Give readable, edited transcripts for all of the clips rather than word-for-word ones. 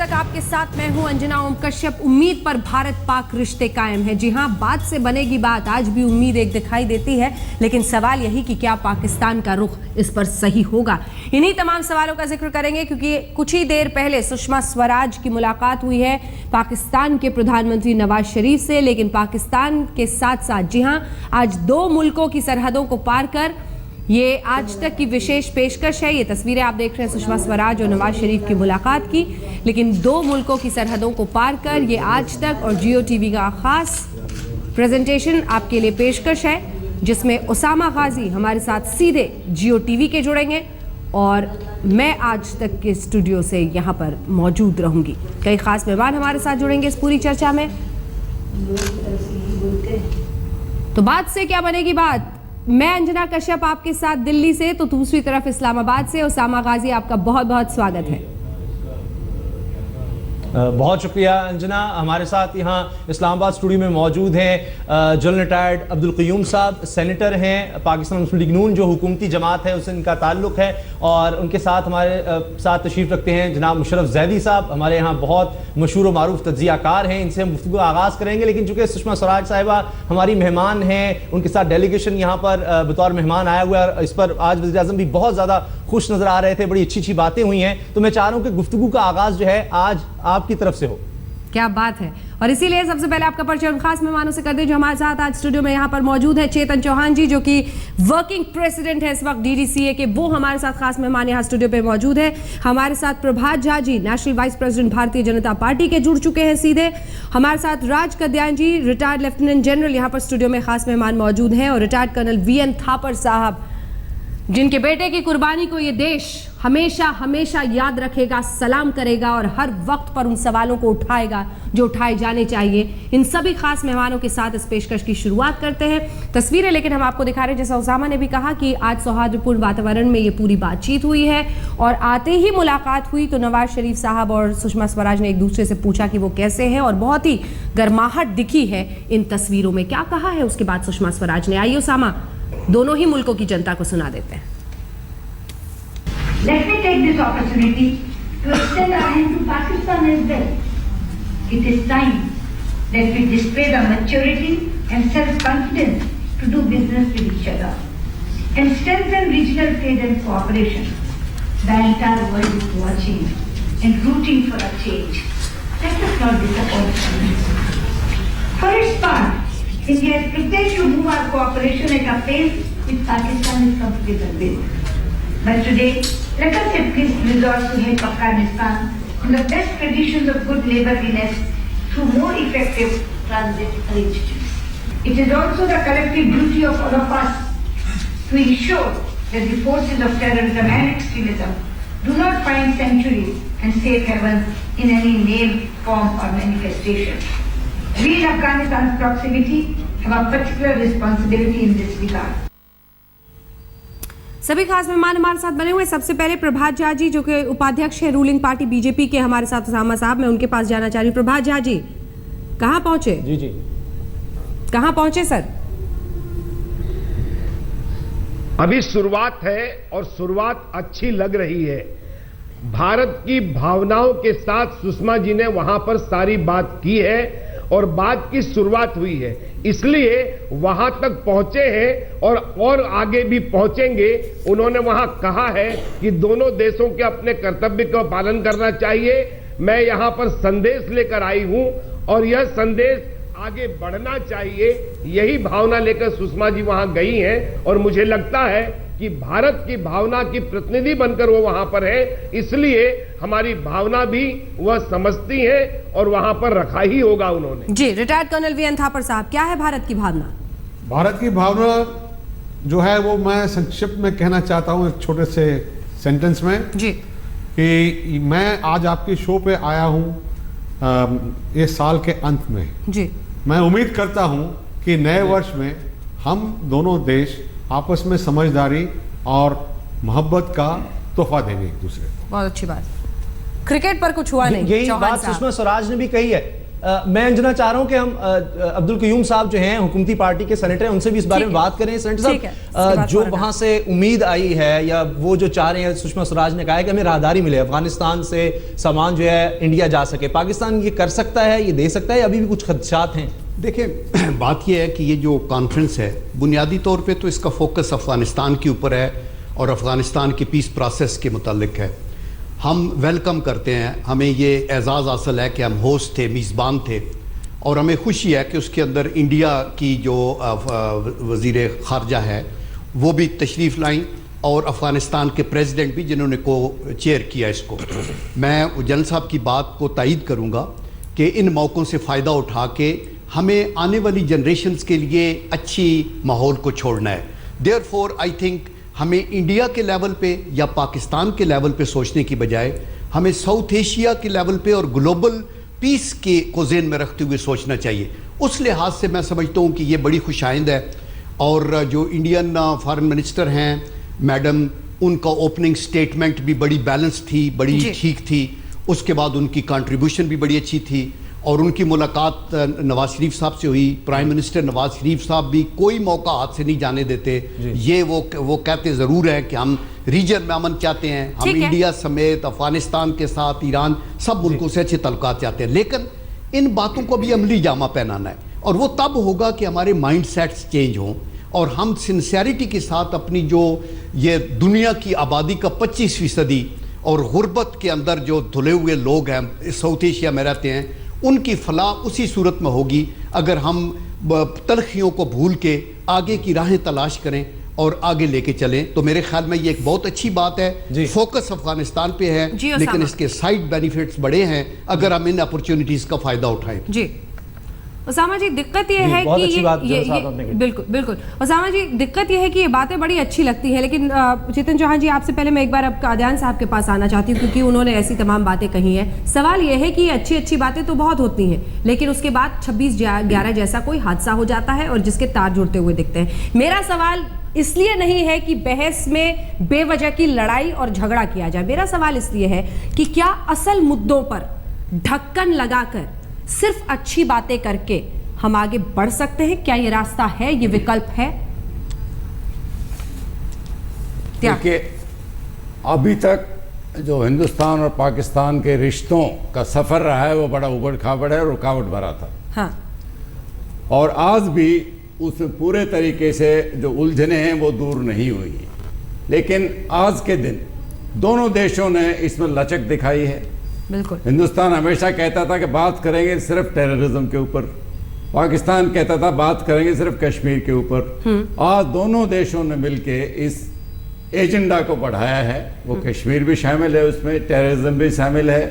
तक आपके साथ मैं हूं अंजना ओम कश्यप। उम्मीद पर भारत पाक रिश्ते कायम है। जी हां, बात से बनेगी बात। आज भी उम्मीद एक दिखाई देती है, लेकिन सवाल यही कि क्या पाकिस्तान का रुख इस पर सही होगा। इन्हीं तमाम सवालों का जिक्र करेंगे, क्योंकि कुछ ही देर पहले सुषमा स्वराज की मुलाकात हुई है पाकिस्तान के प्रधानमंत्री नवाज शरीफ से। लेकिन पाकिस्तान के साथ साथ जी हां, आज दो मुल्कों की सरहदों को पार कर ये आज तक की विशेष पेशकश है। ये तस्वीरें आप देख रहे हैं सुषमा स्वराज और नवाज शरीफ की मुलाकात की। लेकिन दो मुल्कों की सरहदों को पार कर ये आज तक और जियो टीवी का खास प्रेजेंटेशन आपके लिए पेशकश है, जिसमें उसामा गाजी हमारे साथ सीधे जियो टीवी के जुड़ेंगे और मैं आज तक के स्टूडियो से यहाँ पर मौजूद रहूंगी। कई खास मेहमान हमारे साथ जुड़ेंगे इस पूरी चर्चा में। तो बात से क्या बनेगी बात। मैं अंजना कश्यप आपके साथ दिल्ली से, तो दूसरी तरफ इस्लामाबाद से उसामा गाजी, आपका बहुत बहुत स्वागत है। बहुत शुक्रिया अंजना। हमारे साथ यहाँ इस्लामाबाद स्टूडियो में मौजूद हैं जनरल रिटायर्ड अब्दुल क़य्यूम साहब, सेनेटर हैं पाकिस्तान मुस्लिम लीग नून, जो हुकूमती जमात है उससे इनका ताल्लुक़ है। और उनके साथ हमारे साथ तशरीफ़ रखते हैं जनाब मुशर्रफ ज़ैदी साहब, हमारे यहाँ बहुत मशहूर व मारूफ तज्ज़ियाकार हैं। इनसे हम गुफ्तगू आगाज़ करेंगे, लेकिन चूँकि सुषमा स्वराज साहिबा हमारी मेहमान हैं, उनके साथ डेलीगेशन यहाँ पर बतौर मेहमान आया हुआ है। इस पर आज वज़ीर आज़म भी बहुत ज़्यादा खुश नज़र आ रहे थे, बड़ी अच्छी अच्छी बातें हुई हैं। तो मैं चाह रहा हूँ कि गुफ्तगू का आगाज़ जो है आज आपकी तरफ से हो। क्या बात है। और इसीलिए सबसे पहले आपका परिचय उन खास मेहमानों से कर दे जो हमारे साथ आज स्टूडियो में यहाँ पर मौजूद है। चेतन चौहान जी, जो कि वर्किंग प्रेसिडेंट है इस वक्त DDCA के, वो हमारे साथ खास मेहमान यहाँ स्टूडियो पे मौजूद है। हमारे साथ Prabhat Jha ji, national vice president Bharatiya Janata party के, जुड़ चुके हैं सीधे। हमारे साथ राज कद्यान जी, रिटायर्ड लेफ्टिनेंट जनरल, यहाँ पर स्टूडियो में खास मेहमान मौजूद हैं। और रिटायर्ड कर्नल VN थापर साहब, जिनके बेटे की कुर्बानी को ये देश हमेशा हमेशा याद रखेगा, सलाम करेगा और हर वक्त पर उन सवालों को उठाएगा जो उठाए जाने चाहिए। इन सभी खास मेहमानों के साथ इस पेशकश की शुरुआत करते हैं। तस्वीरें लेकिन हम आपको दिखा रहे हैं, जैसा उसामा ने भी कहा कि आज सौहार्दपूर्ण वातावरण में ये पूरी बातचीत हुई है। और आते ही मुलाकात हुई तो नवाज शरीफ साहब और सुषमा स्वराज ने एक दूसरे से पूछा कि वो कैसे हैं, और बहुत ही गर्माहट दिखी है इन तस्वीरों में। क्या कहा है उसके बाद सुषमा स्वराज ने, आइए उसामा दोनों ही मुल्कों की जनता को सुना देते हैं। Let me take this opportunity to extend our hand to Pakistan as well. It is time that we display the maturity and self-confidence to do business with each other and strengthen regional trade and cooperation. The entire world is watching and rooting for a change. Let us not disappoint. For its part, India is prepared to move our cooperation at a pace which Pakistan is comfortable with. But today, let us at least resolve to help Afghanistan in the best traditions of good neighborliness through more effective transit arrangements. It is also the collective duty of all of us to ensure that the forces of terrorism and extremism do not find sanctuary and safe haven in any name, form or manifestation. We in Afghanistan's proximity have a particular responsibility in this regard. सभी खास मेहमान हमारे साथ बने हुए। सबसे पहले प्रभात झा जी, जो कि उपाध्यक्ष है रूलिंग पार्टी BJP के, हमारे साथ उसामा साहब, मैं उनके पास जाना चाह रही हूँ। प्रभात झा जी, कहाँ पहुंचे? जी कहाँ पहुंचे सर? अभी शुरुआत है और शुरुआत अच्छी लग रही है। भारत की भावनाओं के साथ सुषमा जी ने वहां पर सारी बात की है और बात की शुरुआत हुई है, इसलिए वहां तक पहुंचे हैं और आगे भी पहुंचेंगे। उन्होंने वहां कहा है कि दोनों देशों के अपने कर्तव्य का पालन करना चाहिए। मैं यहां पर संदेश लेकर आई हूं और यह संदेश आगे बढ़ना चाहिए, यही भावना लेकर सुषमा जी वहां गई हैं। और मुझे लगता है कि भारत की भावना की प्रतिनिधि बनकर वो वहां पर है, इसलिए हमारी भावना भी वह समझती है और वहां पर रखा ही होगा उन्होंने। जी, रिटायर्ड कर्नल VN थापर साहब, क्या है भारत की भावना? भारत की भावना जो है वो मैं संक्षिप्त में कहना चाहता हूं एक छोटे से सेंटेंस में जी, कि मैं आज आपके शो पे आया हूं इस साल के अंत में जी। मैं उम्मीद करता हूं कि नए वर्ष में हम दोनों देश आपस में समझदारी और मोहब्बत का तोहफा देंगे एक दूसरे को। बहुत अच्छी बात। क्रिकेट पर कुछ हुआ नहीं? यही बात सुषमा स्वराज ने भी कही है मैं अंजना चाह रहा हूं कि हम अब्दुल कयूम साहब जो हैं हुकूमती पार्टी के सेनेटर हैं, उनसे भी इस बारे में बात करें। सेनेटर साहब, जो वहां से उम्मीद आई है या वो जो चाह रहे हैं, सुषमा स्वराज ने कहा है कि हमें राहदारी मिले, अफगानिस्तान से सामान जो है इंडिया जा सके, पाकिस्तान ये कर सकता है, ये दे सकता है, अभी भी कुछ खदशात हैं? देखिए, बात यह है कि ये जो कॉन्फ्रेंस है बुनियादी तौर पे तो इसका फोकस अफ़गानिस्तान के ऊपर है और अफ़गानिस्तान की पीस प्रोसेस के मुतालिक है। हम वेलकम करते हैं, हमें ये एजाज़ हासिल है कि हम होस्ट थे, मेज़बान थे, और हमें खुशी है कि उसके अंदर इंडिया की जो वज़ीर ख़ारजा है वो भी तशरीफ़ लाई और अफ़गानिस्तान के प्रेसिडेंट भी, जिन्होंने को चेयर किया इसको। मैं जनरल साहब की बात को तायद करूँगा कि इन मौक़ों से फ़ायदा उठा के हमें आने वाली जनरेशन्स के लिए अच्छी माहौल को छोड़ना है। देयरफॉर आई थिंक हमें इंडिया के लेवल पे या पाकिस्तान के लेवल पे सोचने की बजाय हमें साउथ एशिया के लेवल पे और ग्लोबल पीस के को ज़हन में रखते हुए सोचना चाहिए। उस लिहाज से मैं समझता हूँ कि ये बड़ी खुशाइंद है। और जो इंडियन फॉरेन मिनिस्टर हैं मैडम, उनका ओपनिंग स्टेटमेंट भी बड़ी बैलेंस थी, बड़ी ठीक थी। उसके बाद उनकी कंट्रीब्यूशन भी बड़ी अच्छी थी और उनकी मुलाकात नवाज शरीफ साहब से हुई। प्राइम मिनिस्टर नवाज शरीफ साहब भी कोई मौका हाथ से नहीं जाने देते। ये वो कहते ज़रूर हैं कि हम रीजन में अमन चाहते हैं, हम इंडिया समेत अफगानिस्तान के साथ, ईरान, सब मुल्कों से अच्छे तल्लुकात चाहते हैं, लेकिन इन बातों को भी अमली जामा पहनाना है। और वो तब होगा कि हमारे माइंड सेट्स चेंज हों और हम सिंसियरिटी के साथ अपनी जो ये दुनिया की आबादी का 25% और गुर्बत के अंदर जो धुले हुए लोग हैं, साउथ एशिया में रहते हैं, उनकी फलाह उसी सूरत में होगी अगर हम तलखियों को भूल के आगे की राहें तलाश करें और आगे लेके चलें। तो मेरे ख्याल में ये एक बहुत अच्छी बात है। फोकस अफगानिस्तान पे है, लेकिन इसके साइड बेनिफिट्स बड़े हैं अगर हम इन अपॉर्चुनिटीज का फायदा उठाएं। जी उसामा जी, दिक्कत ये है कि ये बिल्कुल बिल्कुल उसामा जी, दिक्कत ये है कि ये बातें बड़ी अच्छी लगती हैं, लेकिन चेतन चौहान जी, आपसे पहले मैं एक बार अब कादियान साहब के पास आना चाहती हूँ, क्योंकि उन्होंने ऐसी तमाम बातें कही हैं। सवाल ये है कि अच्छी अच्छी बातें तो बहुत होती हैं, लेकिन उसके बाद 26/11 जैसा कोई हादसा हो जाता है और जिसके तार जुड़ते हुए दिखते हैं। मेरा सवाल इसलिए नहीं है कि बहस में बेवजह की लड़ाई और झगड़ा किया जाए, मेरा सवाल इसलिए है कि क्या असल मुद्दों पर ढक्कन लगाकर सिर्फ अच्छी बातें करके हम आगे बढ़ सकते हैं? क्या ये रास्ता है, ये विकल्प है? देखिए, अभी तक जो हिंदुस्तान और पाकिस्तान के रिश्तों का सफर रहा है वो बड़ा उबड़ खाबड़ है और रुकावट भरा था। हाँ। और आज भी उसमें पूरे तरीके से जो उलझने हैं वो दूर नहीं हुई, लेकिन आज के दिन दोनों देशों ने इसमें लचक दिखाई है। बिल्कुल। हिंदुस्तान हमेशा कहता था कि बात करेंगे सिर्फ टेररिज्म के ऊपर, पाकिस्तान कहता था बात करेंगे सिर्फ कश्मीर के ऊपर। आज दोनों देशों ने मिलके इस एजेंडा को बढ़ाया है। वो कश्मीर भी शामिल है, उसमें टेररिज्म भी शामिल है,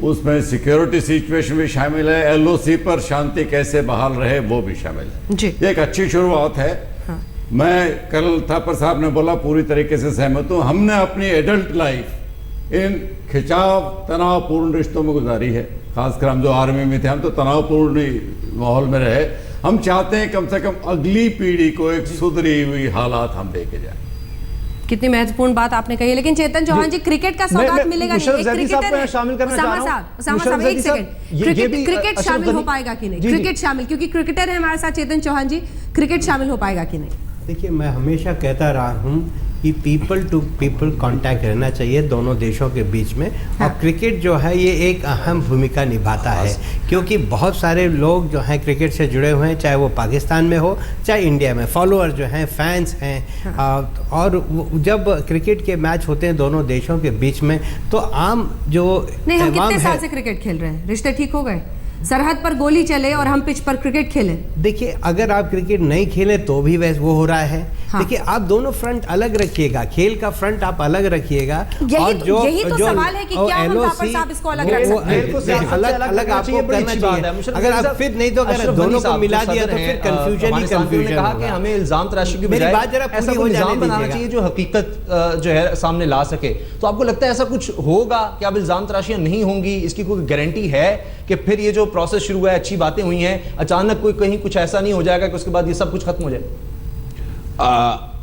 उसमें सिक्योरिटी सिचुएशन भी शामिल है, LOC पर शांति कैसे बहाल रहे वो भी शामिल है जी। ये एक अच्छी शुरुआत है। हाँ। मैं कल थापर साहब ने बोला, पूरी तरीके से सहमत हूँ। हमने अपनी एडल्ट लाइफ इन खिंचाव तनावपूर्ण रिश्तों में गुजारी है, खासकर हम जो आर्मी में थे, हम तो तनावपूर्ण माहौल में रहे। हम चाहते हैं कम से कम अगली पीढ़ी को एक सुधरी हुई हालात हम देके जाए। कितनी महत्वपूर्ण बात आपने कही है। लेकिन चेतन चौहान जी, क्रिकेट का सौगात मिलेगा नहीं? एक क्रिकेटर है, शामिल करना चाह रहा हूं। उसामा साहब, एक सेकंड, क्रिकेट शामिल हो पाएगा कि नहीं? क्रिकेट शामिल, क्योंकि क्रिकेटर है हमारे साथ चेतन चौहान जी, क्रिकेट शामिल हो पाएगा कि नहीं? देखिए, मैं हमेशा कहता रहा हूँ कि पीपल टू पीपल कांटेक्ट रहना चाहिए दोनों देशों के बीच में। हाँ। और क्रिकेट जो है ये एक अहम भूमिका निभाता है, क्योंकि बहुत सारे लोग जो हैं क्रिकेट से जुड़े हुए हैं, चाहे वो पाकिस्तान में हो चाहे इंडिया में, फॉलोअर जो हैं, फैंस हैं। हाँ। और जब क्रिकेट के मैच होते हैं दोनों देशों के बीच में, तो आम जो नहीं, हम कितने साल से क्रिकेट खेल रहे हैं, रिश्ते ठीक हो गए? सरहद पर गोली चले और हम पिच पर क्रिकेट खेले। देखिए, अगर आप क्रिकेट नहीं खेले तो भी वैसे वो हो रहा है। हाँ। देखिए, आप दोनों फ्रंट अलग रखिएगा, खेल का फ्रंट आप अलग रखिएगा। यही तो सवाल है कि क्या हम थापर साहब इसको अलग रख सकते हैं? अलग आपको करना चाहिए। अगर आप फिर नहीं तो अगर दोनों को मिला दिया तो फिर कंफ्यूजन ही कंफ्यूजन कहा कि हमें इल्जाम तराशी की बजाय ऐसा कोई इल्जाम बनाना चाहिए जो हकीकत जो है सामने ला सके। तो आपको लगता है ऐसा कुछ होगा कि अब इल्जाम तराशियां नहीं होंगी? इसकी कोई गारंटी है कि फिर ये जो प्रोसेस शुरू हुआ है, अच्छी बातें हुई हैं, अचानक कोई कहीं कुछ ऐसा नहीं हो जाएगा कि उसके बाद ये सब कुछ खत्म हो जाए?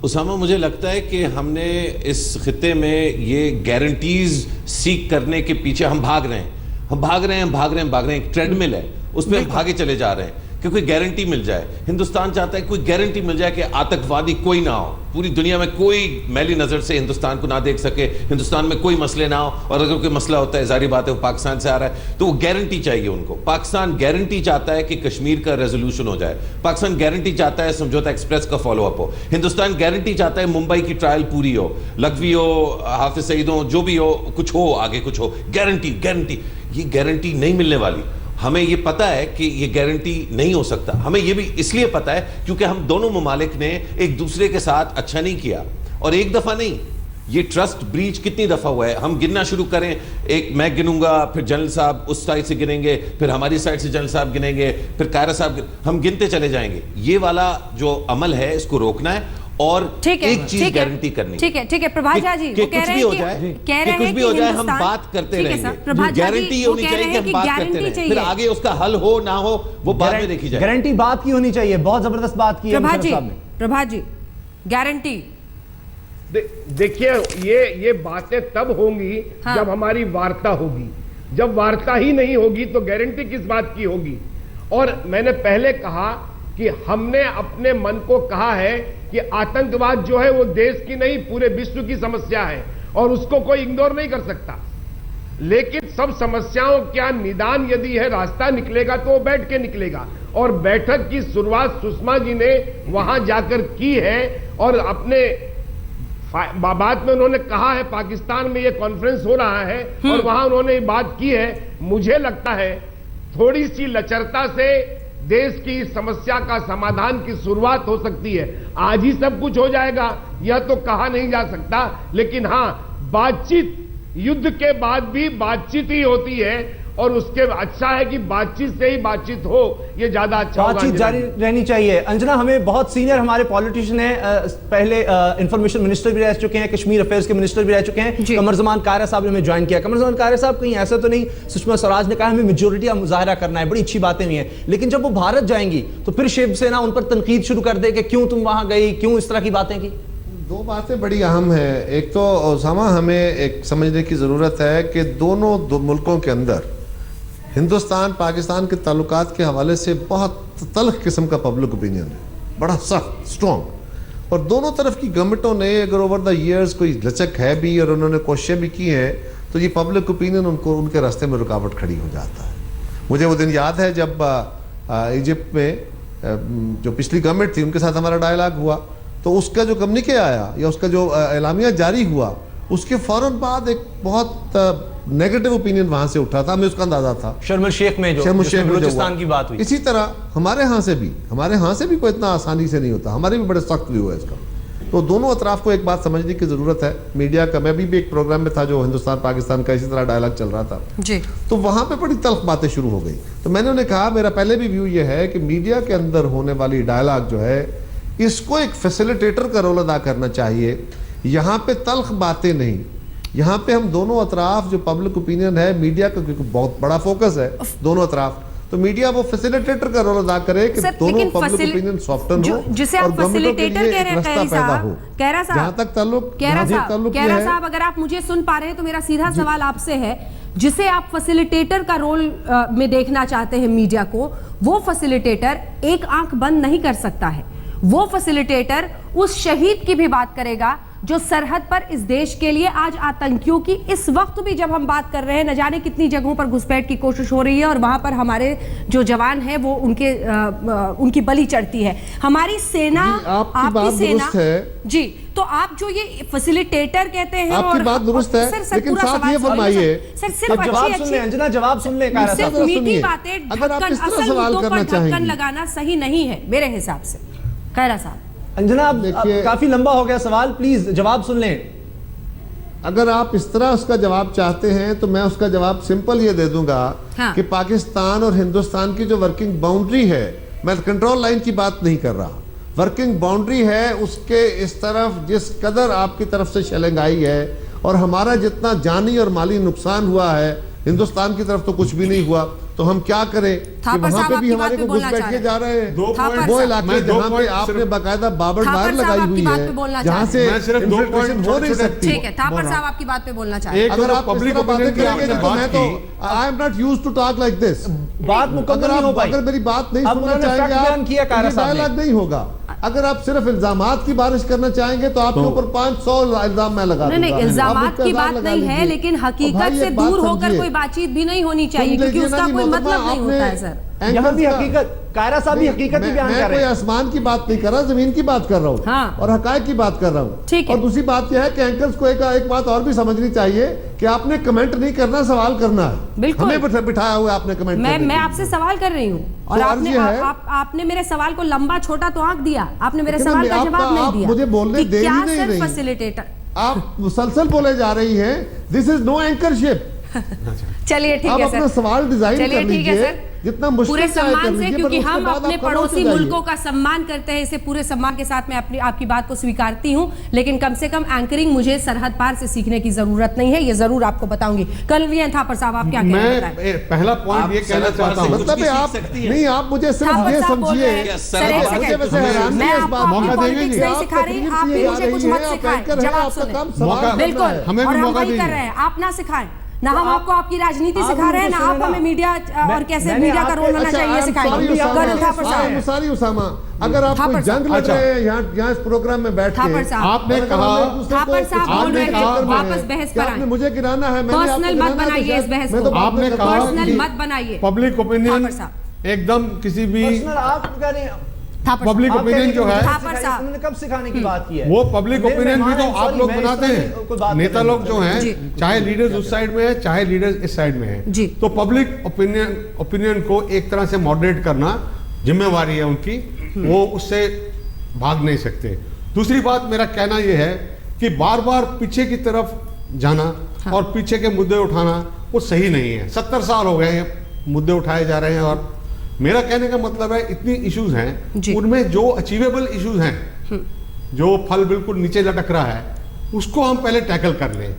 उसामा, मुझे लगता है कि हमने इस खित्ते में ये गारंटीज सीख करने के पीछे हम भाग रहे हैं। हम भाग रहे हैं, एक ट्रेडमिल है, उस पर हम भागे चले जा रहे हैं कि कोई गारंटी मिल जाए। हिंदुस्तान चाहता है कोई गारंटी मिल जाए कि आतंकवादी कोई ना हो, पूरी दुनिया में कोई मैली नज़र से हिंदुस्तान को ना देख सके, हिंदुस्तान में कोई मसले ना हो, और अगर कोई मसला होता है, जारी बात है वो पाकिस्तान से आ रहा है, तो वो गारंटी चाहिए उनको। पाकिस्तान गारंटी चाहता है कि कश्मीर का रेजोल्यूशन हो जाए, पाकिस्तान गारंटी चाहता है समझौता एक्सप्रेस का फॉलो अप हो, हिंदुस्तान गारंटी चाहता है मुंबई की ट्रायल पूरी हो, लखवी हो, हाफिज सईद हो, जो भी हो, कुछ हो, आगे कुछ हो, गारंटी। ये गारंटी नहीं मिलने वाली। हमें ये पता है कि ये गारंटी नहीं हो सकता। हमें ये भी इसलिए पता है क्योंकि हम दोनों ममालिक ने एक दूसरे के साथ अच्छा नहीं किया, और एक दफा नहीं, ये ट्रस्ट ब्रीच कितनी दफा हुआ है। हम गिनना शुरू करें, एक मैं गिनूंगा, फिर जनरल साहब उस साइड से गिनेंगे, फिर हमारी साइड से जनरल साहब गिनेंगे, फिर कायरा साहब, हम गिनते चले जाएंगे। ये वाला जो अमल है इसको रोकना है और एक चीज गारंटी करनी। ठीक है प्रभात झा जी, कि कुछ भी हो जाए हम बात करते रहेंगे। गारंटी होनी चाहिए कि हम बात करते रहें, फिर आगे उसका हल हो ना हो वो बाद में देखी जाए। गारंटी बात की होनी चाहिए, बहुत जबरदस्त बात की है प्रभात जी, गारंटी। देखिए ये बातें तब होंगी जब हमारी वार्ता होगी। जब वार्ता ही नहीं होगी तो गारंटी किस बात की होगी। और मैंने पहले कहा कि हमने अपने मन को कहा है कि आतंकवाद जो है वो देश की नहीं पूरे विश्व की समस्या है और उसको कोई इग्नोर नहीं कर सकता। लेकिन सब समस्याओं का निदान यदि है, रास्ता निकलेगा तो वो बैठ के निकलेगा। और बैठक की शुरुआत सुषमा जी ने वहां जाकर की है और अपने बाद में उन्होंने कहा है पाकिस्तान में ये कॉन्फ्रेंस हो रहा है और वहां उन्होंने बात की है। मुझे लगता है थोड़ी सी लचरता से देश की समस्या का समाधान की शुरुआत हो सकती है। आज ही सब कुछ हो जाएगा यह तो कहा नहीं जा सकता, लेकिन हां, बातचीत, युद्ध के बाद भी बातचीत ही होती है और उसके अच्छा है कि बातचीत से ही बातचीत हो, ये ज्यादा अच्छा होगा। बातचीत जारी रहनी चाहिए। अंजना, हमें बहुत सीनियर हमारे पॉलिटिशियन हैं, पहले इंफॉर्मेशन मिनिस्टर भी रह चुके हैं, कश्मीर अफेयर्स के मिनिस्टर भी रह चुके हैं, कमर जमान कायरा साहब ने हमें ज्वाइन किया। कमर जमान कायरा साहब, कहीं ऐसा तो नहीं, सुषमा स्वराज ने कहा हमें मेजोरिटी का मुजाहरा करना है, बड़ी अच्छी बातें हुई हैं, लेकिन जब वो भारत जाएंगी तो फिर शिवसेना उन पर तनकीद शुरू कर दे कि क्यों तुम वहां गई, क्यों इस तरह की बातें की। दो बातें बड़ी अहम है। एक तो ओसामा, हमें एक समझने की ज़रूरत है कि दोनों मुल्कों के अंदर हिंदुस्तान पाकिस्तान के ताल्लुकात के हवाले से बहुत तल्ख किस्म का पब्लिक ओपिनियन है, बड़ा सख्त, स्ट्रॉन्ग। और दोनों तरफ की गवर्नमेंटों ने अगर ओवर द ईयर्स कोई लचक है भी और उन्होंने कोशिशें भी की हैं, तो ये पब्लिक ओपिनियन उनको उनके रास्ते में रुकावट खड़ी हो जाता है। मुझे वो दिन याद है जब इजिप्ट में जो पिछली गवर्नमेंट थी उनके साथ हमारा डायलॉग हुआ, तो उसका जो कम्युनिके आया या उसका जो एलामिया जारी हुआ, उसके फौरन बाद एक बहुत नेगेटिव ओपिनियन वहां से उठा था, हमें उसका अंदाजा था। शर्म शेख में जो बलूचिस्तान की बात हुई, इसी तरह हमारे यहाँ से भी कोई इतना आसानी से नहीं होता, हमारे भी बड़े सख्त व्यू है इसका। तो दोनों अतराफ को एक बात समझने की जरूरत है। मीडिया का, मैं भी एक प्रोग्राम में था जो हिंदुस्तान पाकिस्तान का इसी तरह डायलॉग चल रहा था जी, तो वहां पे बड़ी तल्ख बातें शुरू हो गई। तो मैंने उन्हें कहा, मेरा पहले भी व्यू ये है कि मीडिया के अंदर होने वाली डायलॉग जो है, इसको एक फैसिलिटेटर का रोल अदा करना चाहिए। यहाँ पे तल्ख बातें नहीं, यहाँ पे हम दोनों अतराफ जो पब्लिक ओपिनियन है, मीडिया का क्योंकि बहुत बड़ा फोकस है दोनों अतराफ, तो मीडिया वो फैसिलिटेटर का रोल अदा करे कि दोनों पब्लिक ओपिनियन सॉफ्टन हो जिसे आप फैसिलिटेटर कह रहे हैं जहां तक ताल्लुक कैरा साहब, अगर आप मुझे सुन पा रहे हैं तो मेरा सीधा सवाल आपसे है, जिसे आप फैसिलिटेटर का रोल में देखना चाहते हैं मीडिया को, वो फैसिलिटेटर एक आंख बंद नहीं कर सकता है। वो फैसिलिटेटर उस शहीद की भी बात करेगा जो सरहद पर इस देश के लिए आज आतंकियों की, इस वक्त भी जब हम बात कर रहे हैं, न जाने कितनी जगहों पर घुसपैठ की कोशिश हो रही है और वहां पर हमारे जो जवान हैं वो उनकी बलि चढ़ती है। हमारी सेना, आपकी सेना जी, तो आप जो ये फैसिलिटेटर कहते हैं, आपकी बात दुरुस्त है, लेकिन साथ ये फरमाइए, अंजना जवाब सुन ले, मीठी बातें असल मुद्दों पर ढक्कन लगाना सही नहीं है मेरे हिसाब से। कैरा साहब, अंजना, आप काफी लंबा हो गया सवाल, प्लीज जवाब सुन लें। अगर आप इस तरह उसका जवाब चाहते हैं तो मैं उसका जवाब सिंपल ये दे दूंगा कि पाकिस्तान और हिंदुस्तान की जो वर्किंग बाउंड्री है, मैं कंट्रोल लाइन की बात नहीं कर रहा, वर्किंग बाउंड्री है, उसके इस तरफ जिस कदर आपकी तरफ से शेलिंग आई है और हमारा जितना जानी और माली नुकसान हुआ है, हिंदुस्तान की तरफ तो कुछ भी नहीं हुआ, तो हम क्या करें कि थापर वहां साहब पे भी आपकी बात हमारे पे को बोलना घुसपैठ चाह के रहे जा रहे दो हैं। थापर वो साहब, इलाके मैं दो जहाँ पे पॉइंट आपने बाकायदा बाबर थापर बार साहब लगाई आपकी हुई बात है, पे बोलना जहाँ चाह से मैं सिर्फ दो infiltration पॉइंट हो नहीं छोटे-छोटे सकती। ठीक है, थापर साहब आपकी बात पे बोलना चाह रहे हैं। एक अगर जो आप पब्लिक इस तरह बातें ओपिनियन की करेंगे आपने तो बात मैं तो की, I am not used to talk like this. बात मुकम्मल नहीं हो पाई। अगर मेरी बात नहीं अब सुनना उन्होंने चाहेंगे फैक्ट बयान आप, किया कायरा ये साहब ने। डायलॉग नहीं होगा। अगर आप सिर्फ इल्जामात की बारिश करना चाहेंगे तो आपके ऊपर 500 इल्जाम मैं लगा नहीं नहीं, दूंगा। आप इल्जामात मुझ पे की इल्जाम बात लगा नहीं है, लीजिए। लेकिन और हकीकत भाई से एक बात दूर होकर समझिए। कोई बातचीत भी नहीं होनी चाहिए, सुन क्योंकि लीजिए उसका ना जी, कोई मोहतरमा, मतलब नहीं आपने होता है सर। यहाँ भी एंकर्स का- हकीकत, कायरा साहब भी नहीं, हकीकत ही बयान मैं कर कोई रहे हैं। आसमान की बात नहीं कर रहा, जमीन की बात कर रहा हूँ हाँ। और हकायक की बात कर रहा हूँ। ठीक है। और दूसरी बात यह है कि एंकर्स को एक बात और भी समझनी चाहिए कि आपने कमेंट नहीं करना, सवाल करना है। बिल्कुल। हमें बिठाया हुआ है आपने कमेंट करने के मैं लिए। आपसे सवाल कर रही हूँ और तो आपने अर्ज ये है- आपने मेरे सवाल को लंबा छोटा तो आंक दिया, आपने मेरे लेकिन सवाल का आपका- जवाब नहीं आप दिया मुझे बोलने कि दे ही क्या नहीं सर रही। फैसिलिटेटर। आप मुसलसल बोले जा रही हैं, दिस इज नो एंकरशिप। चलिए ठीक आप है अपना सर, सवाल डिजाइन चलिए कर ठीक है लीजिए, सर, जितना मुश्किल पूरे चाहे कर सम्मान से, लीजिए, पर क्योंकि उसके हम बाद अपने आप खामोश हो पड़ोसी जाइए। मुल्कों का सम्मान करते हैं, इसे पूरे सम्मान के साथ मैं अपनी आपकी बात को स्वीकारती हूँ, लेकिन कम से कम एंकरिंग मुझे सरहद पार से सीखने की जरूरत नहीं है, ये जरूर आपको बताऊंगी। कर्नल वी एन थापर साहब, आप क्या कहना मैं बताएं? पहला पॉइंट ये कहना चाहता हूँ, मतलब है आप नहीं, आप मुझे सिर्फ थापर ये साहब बोल रहे हैं, समझिए। सर, एक मुझे सेकंड। वैसे हैरानी मैं है इस आपको बात अपनी मौका देंगे पॉलिटिक्स जी। नहीं सिखा रही, आप भी मुझे कुछ मत सिखाएं, जवाब सुने। बिल्कुल, हमें भी और हम मौका वही कर दीजिए। रहे हैं, आप ना सिखाएं ना, हम आपको आपकी राजनीति सिखा रहे हैं ना, आप हमें मीडिया और कैसे मैंने मीडिया का रोल होना अच्छा, चाहिए सिखाएंगे। कर्नल थापर साहब, मुसारी उसामा, अगर आप थापर कोई जंग लड़ अच्छा। रहे हैं यहाँ इस प्रोग्राम में बैठ थापर के, साहब, आपने और अगर कहा- हम एक दूसरे को थापर साहब कुछ बोल रहे आपने हैं, कहा- वापस बहस कि पर आपने आएं। मुझे गिराना है, मैंने आपको पर्सनल मत गिराना है, बनाइए इस बहस मैं को। तो बात आपने कर कहा रहा हूँ। पर्सनल कि मत बनाइए। पब्लिक ओपिनियन थापर साहब। एकदम किसी भी पर्सनल आप कह रहे हैं, थापर पब्लिक साहब, आप कह रहे ओपिनियन हैं जो कि है, मुझे थापर सिखाइए, साहब। उन्होंने कब सिखाने की बात की है? वो पब्लिक मेरे ओपिनियन भी मेहमान तो हैं, आप sorry, लोग मैं इस बनाते तरह की कोई बात हैं, नेता नहीं लोग जो जी। हैं, चाहे लीडर्स उस साइड में है, चाहे लीडर्स इस साइड में है, जी। तो पब्लिक ओपिनियन को एक तरह से मॉडरेट करना जिम्मेवारी है उनकी, वो उससे भाग नहीं सकते। दूसरी बात, मेरा कहना यह है कि बार बार पीछे की तरफ जाना और पीछे के मुद्दे उठाना वो सही नहीं है। 70 साल हो गए हैं मुद्दे उठाए जा रहे हैं, और मेरा कहने का मतलब है इतनी इश्यूज हैं, जी। उनमें जो अचीवेबल इश्यूज हैं, जो फल बिल्कुल नीचे लटक रहा है, उसको हम पहले टैकल कर लें,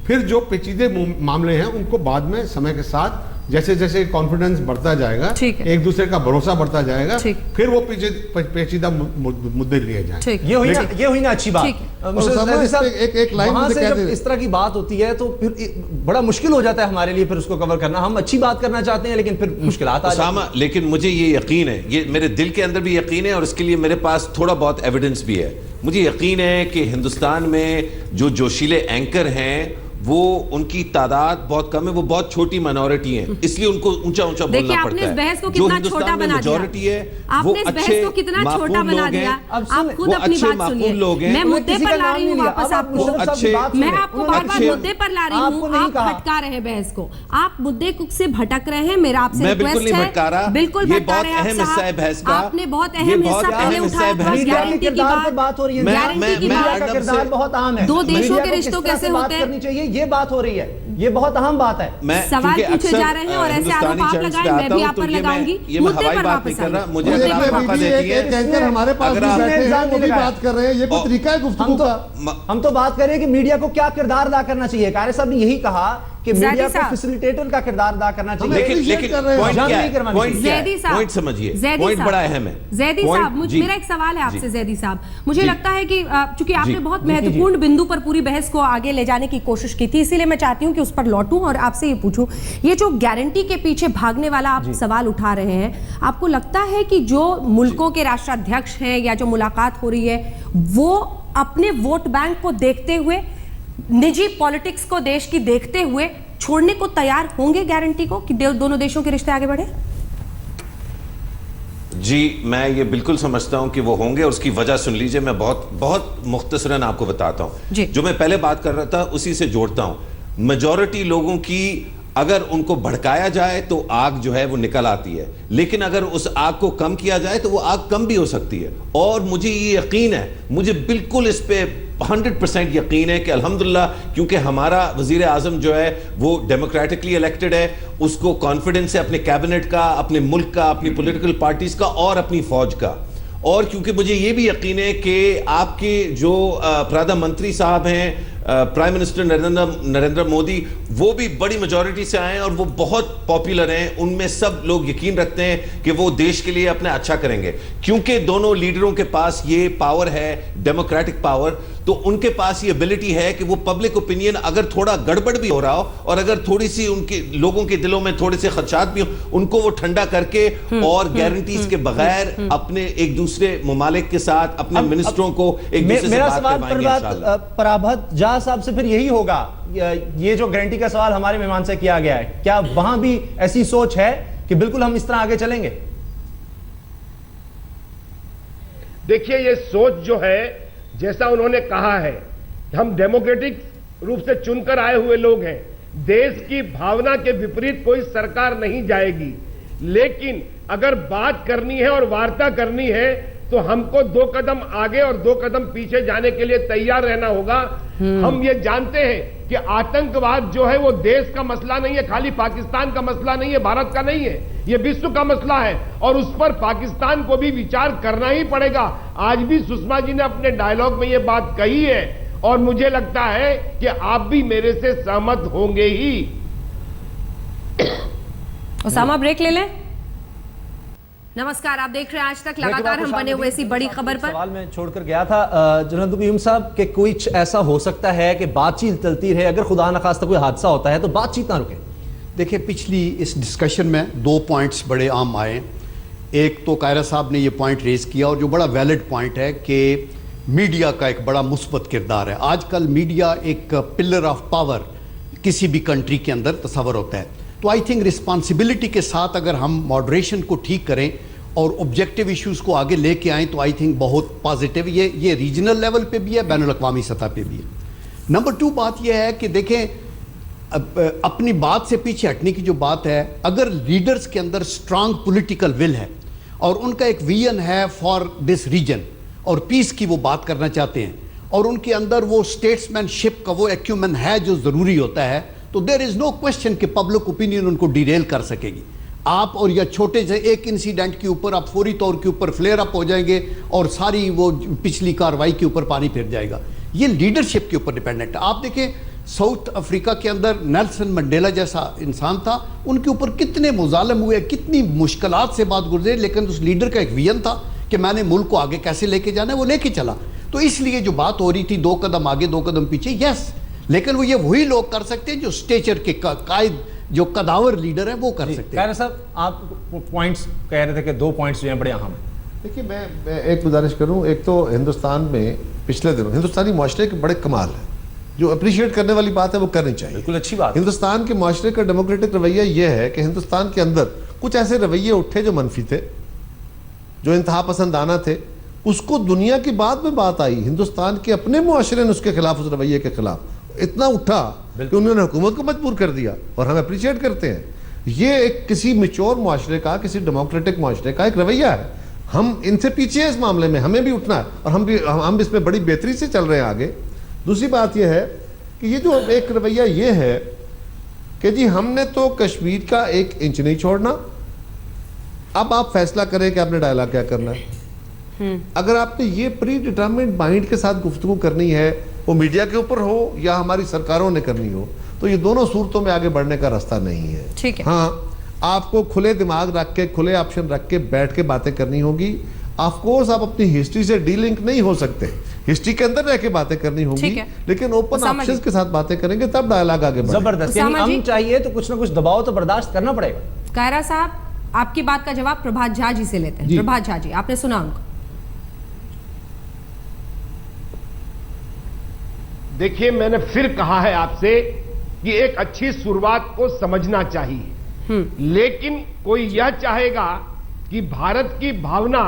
फिर जो पेचीदे मामले हैं उनको बाद में समय के साथ जैसे जैसे कॉन्फिडेंस बढ़ता जाएगा, ठीक है। एक दूसरे का भरोसा बढ़ता जाएगा, ठीक। फिर वो पेचीदा मुद्दे लिए जाएं। ठीक। ये हुई ना अच्छी बात। ठीक है। मुझे और अजीज साहब, एक लाइन वहाँ मुझे से कह जब दे। इस तरह की बात होती है तो फिर बड़ा मुश्किल हो जाता है हमारे लिए फिर उसको कवर करना। हम अच्छी बात करना चाहते हैं लेकिन फिर मुश्किलात आ जाती हैं। उसामा, लेकिन मुझे ये यकीन है, ये मेरे दिल के अंदर भी यकीन है, और इसके लिए मेरे पास थोड़ा बहुत एविडेंस भी है। मुझे यकीन है कि हिंदुस्तान में जो जोशीले एंकर हैं वो उनकी तादाद बहुत कम है, वो बहुत छोटी माइनॉरिटी है, इसलिए उनको ऊंचा ऊंचा देखिए, बोलना आपने पड़ता इस है। बहस को जो कितना हिंदुस्तान छोटा में बना दिया। majority है, आपने वो इस बहस अच्छे को कितना माकूल छोटा बना लोग दिया। हैं। आप खुद वो अपनी अच्छे बात माकूल सुनिए। लोग हैं। मैं उन्होंने मुद्दे किसी पर का ला नाम रही नहीं हूँ लिया। वापस अब आप आपको। मुशर्रफ साहब की अच्छे- बात मैं सुनिए। आपको उन्होंने बार बार अच्छे- मुद्दे पर ला रही आपको हूँ, नहीं आप कहा। भटका रहे हैं बहस को। आप मुद्दे से भटक रहे हैं, मेरा आपसे मैं बिल्कुल रिक्वेस्ट नहीं है। भटका रहा। बिल्कुल ये भटका बहुत रहे हैं आप अहम हिस्सा है साहब। बहस का। आपने बहुत ये अहम बहुत हिस्सा अहम पहले हिस्सा उठाया है था, बहस का। गारंटी की किरदार पर बात, बात हो रही है। गारंटी की मैं बात। अर्नब किरदार से- बहुत अहम है। दो देशों मीडिया के को रिश्तों किस तरह कैसे से बात होते हैं? करनी चाहिए, ये बात हो रही है, ये बहुत अहम बात है। मैं सवाल क्योंकि पूछे अक्सर जा रहे हैं और ऐसे आरोप हिंदुस्तानी आप चैनल्स लगाएं, पे मैं आता भी हूं, आप तो पर ये लगाऊंगी। मैं मुद्दे हवाई पर बात नहीं वापस कर रहा, आइए। मुझे मुद्दे अगर आप पर मौका वापस एक देती है, एंकर हमारे पास अगर भी आप- बैठे हैं, वो भी लगाया। बात कर रहे हैं, ये कोई तरीका है गुफ्तगू का? हम तो बात करें कि मीडिया को क्या किरदार अदा करना चाहिए। कार्य साहब ने यही कहा कि ज़ैदी मीडिया को साहब। फैसिलिटेटर का किरदार अदा करना चाहिए। लेकिन appreciate लेकिन कर रहे हैं। पॉइंट जंग क्या नहीं है? करवानी पॉइंट क्या ज़ैदी है? साहब, पॉइंट समझिए, ज़ैदी पॉइंट साहब, बड़ा अहम है। ज़ैदी पॉइंट- साहब, जी। मेरा एक सवाल है आपसे जी। ज़ैदी साहब। मुझे जी। लगता है कि चूंकि आपने जी। बहुत महत्वपूर्ण बिंदु पर पूरी बहस को आगे ले जाने की कोशिश की थी, इसीलिए मैं चाहती हूँ कि उस पर लौटूं और आपसे ये पूछूं, ये जो गारंटी के पीछे भागने वाला आप सवाल उठा रहे हैं, आपको लगता है कि जो मुल्कों के राष्ट्राध्यक्ष हैं या जो मुलाकात हो रही है, वो अपने वोट बैंक को देखते हुए, निजी पॉलिटिक्स को देश की देखते हुए छोड़ने को तैयार होंगे गारंटी को कि दोनों देशों के रिश्ते आगे बढ़े? जी, मैं ये बिल्कुल समझता हूं कि वो होंगे, और उसकी वजह सुन लीजिए। मैं बहुत बहुत मुख्तसरन आपको बताता जी। हूं। जो मैं पहले बात कर रहा था उसी से जोड़ता हूं। मेजॉरिटी लोगों की अगर उनको भड़काया जाए तो आग जो है वो निकल आती है, लेकिन अगर उस आग को कम किया जाए तो वो आग कम भी हो सकती है। और मुझे ये यकीन है, मुझे बिल्कुल इस पे 100% यकीन है कि अल्हम्दुलिल्लाह, क्योंकि हमारा वजीर आजम जो है वो डेमोक्रेटिकली इलेक्टेड है, उसको कॉन्फिडेंस है अपने कैबिनेट का, अपने मुल्क का, अपनी पॉलिटिकल पार्टीज का और अपनी फौज का। और क्योंकि मुझे ये भी यकीन है कि आपके जो प्रधानमंत्री साहब हैं, प्राइम मिनिस्टर नरेंद्र मोदी, वो भी बड़ी मेजॉरिटी से आए हैं और वो बहुत पॉपुलर हैं। उनमें सब लोग यकीन रखते हैं कि वो देश के लिए अपने अच्छा करेंगे, क्योंकि दोनों लीडरों के पास ये पावर है, डेमोक्रेटिक पावर। तो उनके पास ये एबिलिटी है कि वो पब्लिक ओपिनियन अगर थोड़ा गड़बड़ भी हो रहा हो और अगर थोड़ी सी उनके लोगों के दिलों में थोड़े से खदशात भी हो, उनको वो ठंडा करके और गारंटीज के बगैर अपने एक दूसरे ममालिक के साथ अपने मिनिस्टरों को एक दूसरे से मेरा बात सवाल करवाएंगे इंशाअल्लाह। पराभत जहाँ साहब से फिर यही होगा, ये जो गारंटी का सवाल हमारे मेहमान से किया गया है, क्या वहां भी ऐसी सोच है कि बिल्कुल हम इस तरह आगे चलेंगे? देखिए, ये सोच जो है, जैसा उन्होंने कहा है, हम डेमोक्रेटिक रूप से चुनकर आए हुए लोग हैं, देश की भावना के विपरीत कोई सरकार नहीं जाएगी। लेकिन अगर बात करनी है और वार्ता करनी है तो हमको 2 कदम आगे और 2 कदम पीछे जाने के लिए तैयार रहना होगा। हम ये जानते हैं कि आतंकवाद जो है वो देश का मसला नहीं है, खाली पाकिस्तान का मसला नहीं है, भारत का नहीं है, ये विश्व का मसला है और उस पर पाकिस्तान को भी विचार करना ही पड़ेगा। आज भी सुषमा जी ने अपने डायलॉग में ये बात कही है और मुझे लगता है कि आप भी मेरे से सहमत होंगे ही। उसामा, ब्रेक ले लें। नमस्कार, आप देख रहे हैं आज तक, लगातार हम बने हुए इसी बड़ी खबर पर। सवाल मैं छोड़कर गया था जनरल अब्दुल कयूम साहब के कुछ ऐसा हो सकता है कि बातचीत चलती रहे, अगर खुदा न खास्ता कोई हादसा होता है तो बातचीत ना रुके। देखिए, पिछली इस डिस्कशन में 2 पॉइंट्स बड़े आम आए। एक तो कायरा साहब ने ये पॉइंट रेज किया और जो बड़ा वैलिड पॉइंट है कि मीडिया का एक बड़ा मुस्बत किरदार है। आजकल मीडिया एक पिलर ऑफ पावर किसी भी कंट्री के अंदर तस्वर होता है। तो आई थिंक रिस्पॉन्सिबिलिटी के साथ अगर हम मॉडरेशन को ठीक करें और ऑब्जेक्टिव इश्यूज को आगे लेके आएँ तो आई थिंक बहुत पॉजिटिव ये रीजनल लेवल पे भी है, बैनुल अक़वामी सतह पे भी है। नंबर 2 बात यह है कि देखें, अपनी बात से पीछे हटने की जो बात है, अगर लीडर्स के अंदर स्ट्रांग पॉलिटिकल विल है और उनका एक विजन है फॉर दिस रीजन और पीस की वो बात करना चाहते हैं और उनके अंदर वो स्टेट्समैनशिप का वो एक्यूमेन है जो ज़रूरी होता है, तो देयर इज़ नो क्वेश्चन कि पब्लिक ओपिनियन उनको डिरेल कर सकेगी। आप और या छोटे से एक इंसिडेंट के ऊपर आप फौरी तौर के ऊपर फ्लेयर अप हो जाएंगे और सारी वो पिछली कार्रवाई के ऊपर पानी फिर जाएगा। ये लीडरशिप के ऊपर डिपेंडेंट है। आप देखें, साउथ अफ्रीका के अंदर नेल्सन मंडेला जैसा इंसान था, उनके ऊपर कितने मुजालम हुए, कितनी मुश्किलात से बात गुजरे, लेकिन उस लीडर का एक विजन था कि मैंने मुल्क को आगे कैसे लेके जाना है, वो लेके चला। तो इसलिए जो बात हो रही थी 2 कदम आगे 2 कदम पीछे, यस, लेकिन वो ये वही लोग कर सकते हैं जो स्टेचर के कायद, जो कदावर लीडर है वो कर सकते हैं। साहब, आप पॉइंट्स कह रहे थे कि 2 पॉइंट्स जो हैं बड़े अहम हैं। देखिए, मैं एक गुजारिश करूं, एक तो हिंदुस्तान में पिछले दिनों हिंदुस्तानी माशरे के बड़े कमाल है, जो अप्रिशिएट करने वाली बात है वो करनी चाहिए, बिल्कुल अच्छी बात। हिंदुस्तान के माशरे का डेमोक्रेटिक रवैया ये है कि हिंदुस्तान के अंदर कुछ ऐसे रवैये उठे जो मनफी थे, जो इंतहा पसंदाना थे, उसको दुनिया की बाद में बात आई, हिंदुस्तान के अपने मुआशरे ने उसके खिलाफ, उस रवैये के खिलाफ इतना उठा कि उन्होंने हुकूमत को मजबूर कर दिया और हम अप्रिशिएट करते हैं। ये एक किसी मैच्योर मुआशरे का, किसी डेमोक्रेटिक मुआशरे का एक रवैया है। हम इनसे पीछे हैं इस मामले में, हमें भी उठना है और हम इसमें बड़ी बेहतरी से चल रहे हैं आगे। दूसरी बात यह है कि ये जो एक रवैया ये है कि जी हमने तो कश्मीर का 1 इंच नहीं छोड़ना, अब आप फैसला करें कि आपने डायलॉग क्या करना है। अगर आपने ये प्री डिटर्मिन्ड माइंड के साथ गुफ्तगू करनी है, वो मीडिया के ऊपर हो या हमारी सरकारों ने करनी हो, तो ये दोनों सूरतों में आगे बढ़ने का रास्ता नहीं है। ठीक है। हाँ, आपको खुले दिमाग रख के, खुले ऑप्शन रख के बैठ के बातें करनी होगी। ऑफ कोर्स आप अपनी हिस्ट्री से डीलिंक नहीं हो सकते, हिस्ट्री के अंदर रह के बातें करनी होगी, लेकिन ओपन ऑप्शंस के साथ बातें करेंगे तब डायलॉग आगे बढ़ेगा। जबरदस्त, यानी हम चाहिए तो कुछ ना कुछ दबाव तो बर्दाश्त करना पड़ेगा। कायरा साहब, आपकी बात का जवाब प्रभात झा जी से लेते हैं। प्रभात झा जी, आपने सुना उनको। देखिए, मैंने फिर कहा है आपसे कि एक अच्छी शुरुआत को समझना चाहिए, लेकिन कोई यह चाहेगा कि भारत की भावना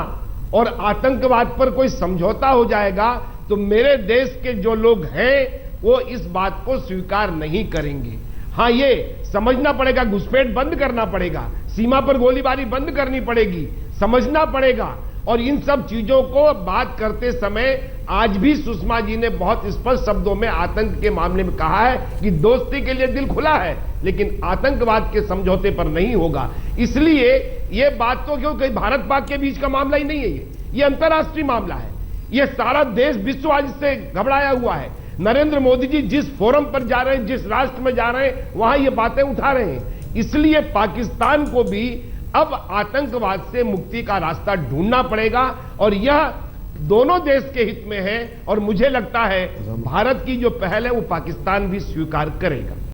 और आतंकवाद पर कोई समझौता हो जाएगा, तो मेरे देश के जो लोग हैं वो इस बात को स्वीकार नहीं करेंगे। हाँ, ये समझना पड़ेगा, घुसपैठ बंद करना पड़ेगा, सीमा पर गोलीबारी बंद करनी पड़ेगी, समझना पड़ेगा। और इन सब चीजों को बात करते समय आज भी सुषमा जी ने बहुत स्पष्ट शब्दों में आतंक के मामले में कहा है कि दोस्ती के लिए दिल खुला है, लेकिन आतंकवाद के समझौते पर नहीं होगा। इसलिए ये बात तो क्योंकि भारत पाक के बीच का मामला ही नहीं है, ये अंतर्राष्ट्रीय मामला है। ये सारा देश, विश्व आज इससे घबराया हुआ है। नरेंद्र मोदी जी जिस फोरम पर जा रहे हैं, जिस राष्ट्र में जा रहे हैं, वहां ये बातें उठा रहे हैं। इसलिए पाकिस्तान को भी अब आतंकवाद से मुक्ति का रास्ता ढूंढना पड़ेगा और यह दोनों देश के हित में है और मुझे लगता है भारत की जो पहल है वो पाकिस्तान भी स्वीकार करेगा।